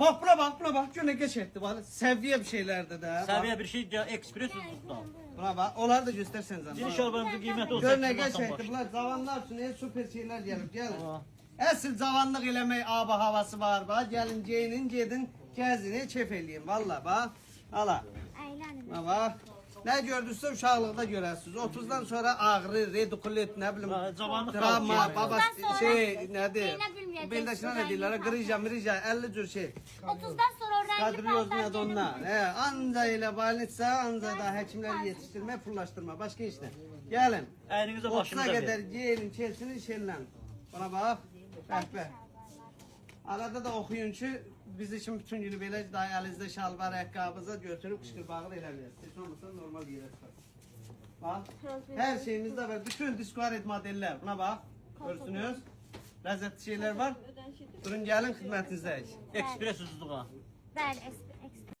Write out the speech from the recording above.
Bak buna bak. Gene geç etti bana. Seviye bir şeylerdi de. Seviye bir şey ya, ekspres uzunlukta. Buna bak. Onları da gösterseniz ama. Yeni şalvarımızın kıymeti olsa Gör ne 8 geç manatdan etti. başlayır. Bunlar zavanlar için en süper şeyler gelip gelin. Aa. Əsl cavanlıq eləmək aba havası var bax. Gəlin geyinin, gedin, gəzini, çef eləyin. Valla bax. Ala. Aynen. Bax. Nə gördünüzsə uşaqlıqda görərsiniz. 30-dan sonra ağrı, redikulet, nə bilim, Ha, cavanlıq travma, qalıb. baba 30'dan sonra şey nədir? Zeynep bilməyəcək, Beldəşinə nə sudan deyirlər? yıkar. Qrija, mirija, 50 cür şey. 30'dan sonra o renkli Kadriyoz paltar nə də onlar. Anca ilə balnitsa, anca da həkimləri yetişdirmə, pullaşdırma. Başqa iş nə? Gəlin. Əyninizə 30'a başınıza qədər verin. geyinin, çelsinin, şellən. Bana bax. Bəhbə. Arada da oxuyun ki, biz için bütün günü belə daha əlinizdə şalvar, ayaqqabınıza götürüb qışqırbağı eləmirsiniz. Heç olmasa normal yerə çıxar. Bax. Hər şeyimizdə var. Bütün Discovery modellər. Buna bax. Görsünüz. Ləzzətli şeylər var. Durun gəlin xidmətinizdəyik. Ekspres uzunluğa. Bəli,